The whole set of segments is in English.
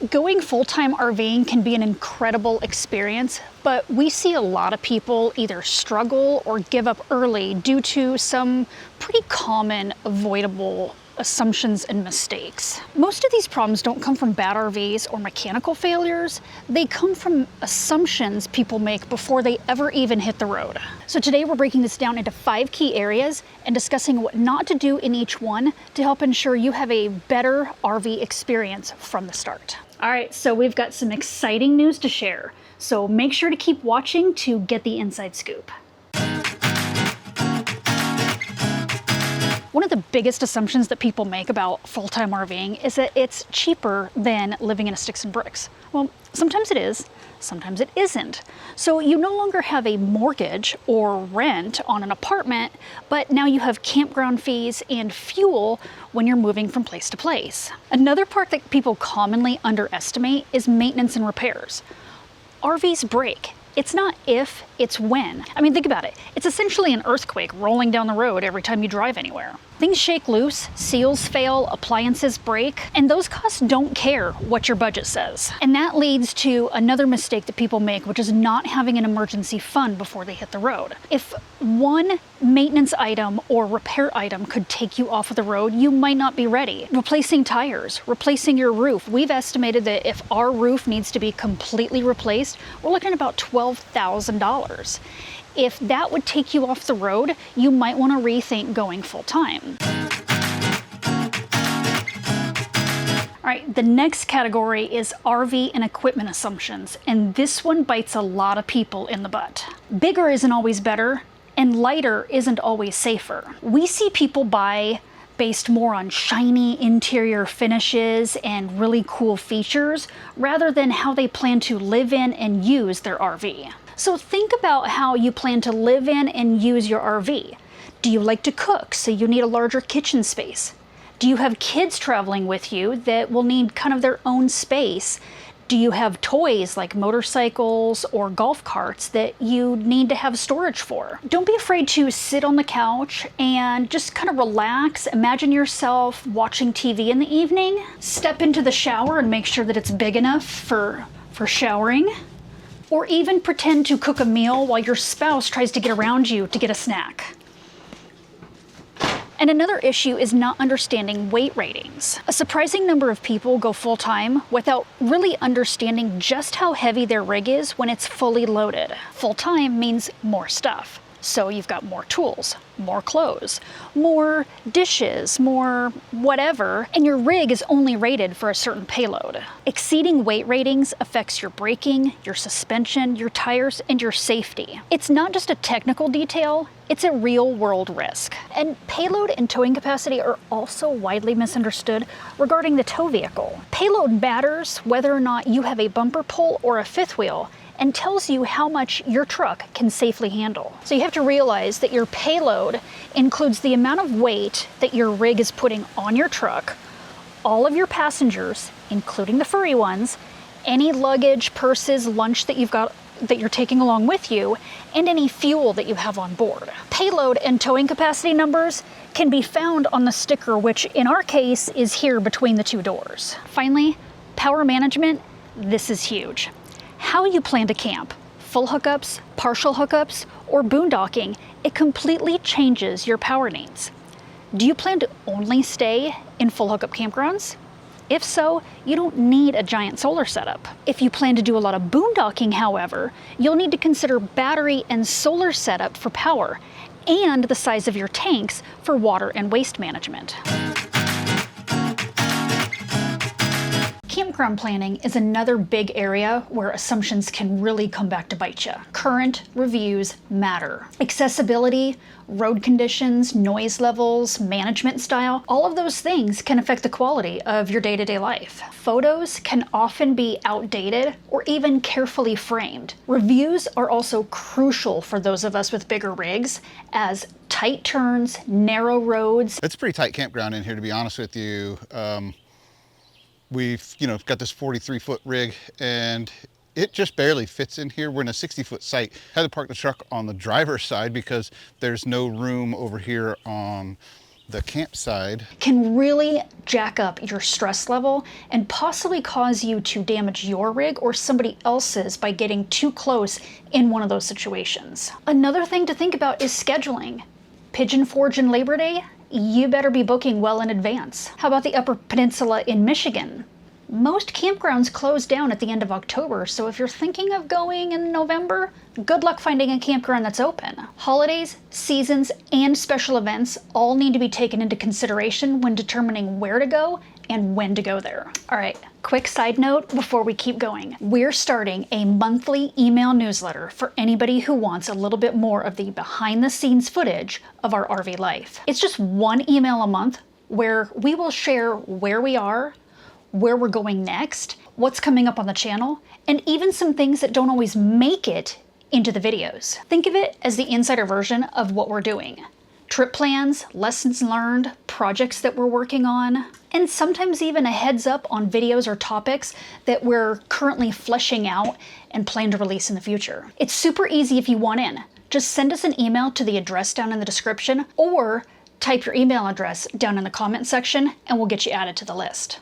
Going full-time RVing can be an incredible experience, but we see a lot of people either struggle or give up early due to some pretty common avoidable assumptions and mistakes. Most of these problems don't come from bad RVs or mechanical failures. They come from assumptions people make before they ever even hit the road. So today we're breaking this down into 5 key areas and discussing what not to do in each one to help ensure you have a better RV experience from the start. All right, so we've got some exciting news to share. So make sure to keep watching to get the inside scoop. One of the biggest assumptions that people make about full-time RVing is that it's cheaper than living in a sticks and bricks. Well, sometimes it is, sometimes it isn't. So you no longer have a mortgage or rent on an apartment, but now you have campground fees and fuel when you're moving from place to place. Another part that people commonly underestimate is maintenance and repairs. RVs break. It's not if, it's when. I mean, think about it. It's essentially an earthquake rolling down the road every time you drive anywhere. Things shake loose, seals fail, appliances break, and those costs don't care what your budget says. And that leads to another mistake that people make, which is not having an emergency fund before they hit the road. If one maintenance item or repair item could take you off of the road, you might not be ready. Replacing tires, replacing your roof. We've estimated that if our roof needs to be completely replaced, we're looking at about $12,000. If that would take you off the road, you might want to rethink going full-time. All right, the next category is RV and equipment assumptions, and this one bites a lot of people in the butt. Bigger isn't always better, and lighter isn't always safer. We see people buy based more on shiny interior finishes and really cool features, rather than how they plan to live in and use their RV. So think about how you plan to live in and use your RV. Do you like to cook, so you need a larger kitchen space? Do you have kids traveling with you that will need kind of their own space? Do you have toys like motorcycles or golf carts that you need to have storage for? Don't be afraid to sit on the couch and just kind of relax. Imagine yourself watching TV in the evening. Step into the shower and make sure that it's big enough for showering. Or even pretend to cook a meal while your spouse tries to get around you to get a snack. And another issue is not understanding weight ratings. A surprising number of people go full-time without really understanding just how heavy their rig is when it's fully loaded. Full-time means more stuff. So you've got more tools, more clothes, more dishes, more whatever, and your rig is only rated for a certain payload. Exceeding weight ratings affects your braking, your suspension, your tires, and your safety. It's not just a technical detail, it's a real-world risk. And payload and towing capacity are also widely misunderstood regarding the tow vehicle. Payload matters whether or not you have a bumper pull or a fifth wheel, and tells you how much your truck can safely handle. So you have to realize that your payload includes the amount of weight that your rig is putting on your truck, all of your passengers, including the furry ones, any luggage, purses, lunch that you're taking along with you, and any fuel that you have on board. Payload and towing capacity numbers can be found on the sticker, which in our case is here between the 2 doors. Finally, power management. This is huge. How you plan to camp, full hookups, partial hookups, or boondocking, it completely changes your power needs. Do you plan to only stay in full hookup campgrounds? If so, you don't need a giant solar setup. If you plan to do a lot of boondocking, however, you'll need to consider battery and solar setup for power, and the size of your tanks for water and waste management. Campground planning is another big area where assumptions can really come back to bite you. Current reviews matter. Accessibility, road conditions, noise levels, management style, all of those things can affect the quality of your day-to-day life. Photos can often be outdated or even carefully framed. Reviews are also crucial for those of us with bigger rigs, as tight turns, narrow roads. It's a pretty tight campground in here, to be honest with you. We've got this 43-foot rig, and it just barely fits in here. We're in a 60-foot site. Had to park the truck on the driver's side because there's no room over here on the campsite can really jack up your stress level and possibly cause you to damage your rig or somebody else's by getting too close in one of those situations. Another thing to think about is scheduling. Pigeon Forge and Labor Day, you better be booking well in advance. How about the Upper Peninsula in Michigan? Most campgrounds close down at the end of October, so if you're thinking of going in November, good luck finding a campground that's open. Holidays, seasons, and special events all need to be taken into consideration when determining where to go and when to go there. All right, quick side note before we keep going. We're starting a monthly email newsletter for anybody who wants a little bit more of the behind-the-scenes footage of our RV life. It's just one email a month where we will share where we are, where we're going next, what's coming up on the channel, and even some things that don't always make it into the videos. Think of it as the insider version of what we're doing. Trip plans, lessons learned, projects that we're working on, and sometimes even a heads up on videos or topics that we're currently fleshing out and plan to release in the future. It's super easy if you want in. Just send us an email to the address down in the description or type your email address down in the comment section and we'll get you added to the list.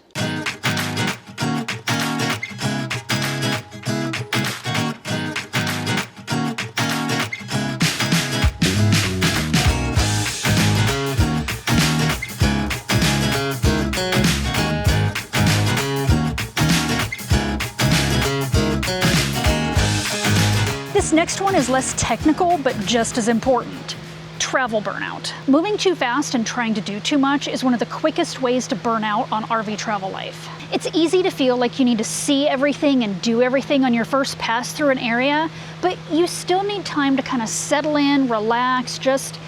This next one is less technical, but just as important. Travel burnout. Moving too fast and trying to do too much is one of the quickest ways to burn out on RV travel life. It's easy to feel like you need to see everything and do everything on your first pass through an area, but you still need time to kind of settle in, relax, just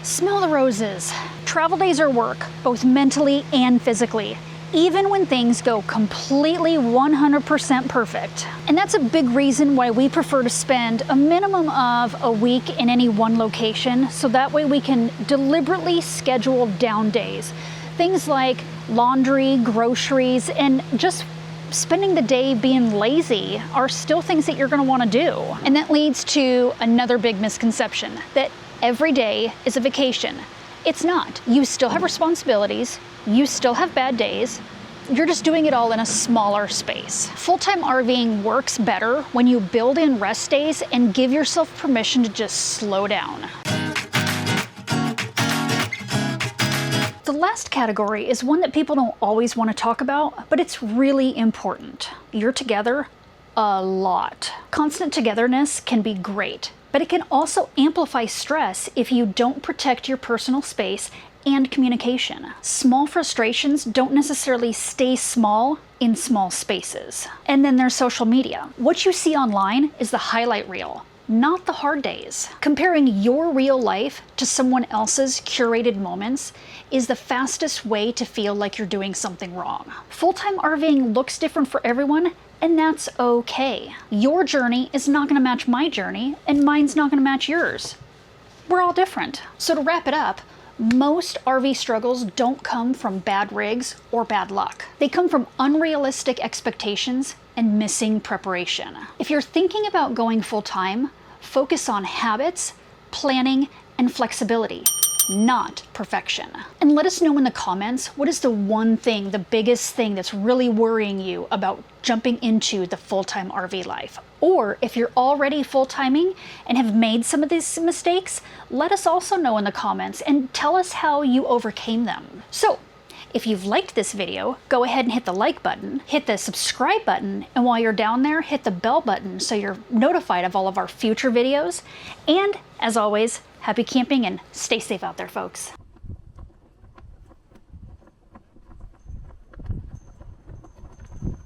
smell the roses. Travel days are work, both mentally and physically, even when things go completely 100% perfect. And that's a big reason why we prefer to spend a minimum of a week in any one location, so that way we can deliberately schedule down days. Things like laundry, groceries, and just spending the day being lazy are still things that you're gonna wanna do. And that leads to another big misconception, that every day is a vacation. It's not. You still have responsibilities, you still have bad days, you're just doing it all in a smaller space. Full-time RVing works better when you build in rest days and give yourself permission to just slow down. The last category is one that people don't always want to talk about, but it's really important. You're together a lot. Constant togetherness can be great, but it can also amplify stress if you don't protect your personal space and communication. Small frustrations don't necessarily stay small in small spaces. And then there's social media. What you see online is the highlight reel, not the hard days. Comparing your real life to someone else's curated moments is the fastest way to feel like you're doing something wrong. Full-time RVing looks different for everyone, and that's okay. Your journey is not gonna match my journey, and mine's not gonna match yours. We're all different. So to wrap it up, most RV struggles don't come from bad rigs or bad luck. They come from unrealistic expectations and missing preparation. If you're thinking about going full-time, focus on habits, planning, and flexibility, not perfection. And let us know in the comments, what is the one thing, the biggest thing that's really worrying you about jumping into the full-time RV life? Or if you're already full-timing and have made some of these mistakes, let us also know in the comments and tell us how you overcame them. So, if you've liked this video, go ahead and hit the like button, hit the subscribe button, and while you're down there, hit the bell button so you're notified of all of our future videos. And as always, happy camping and stay safe out there, folks.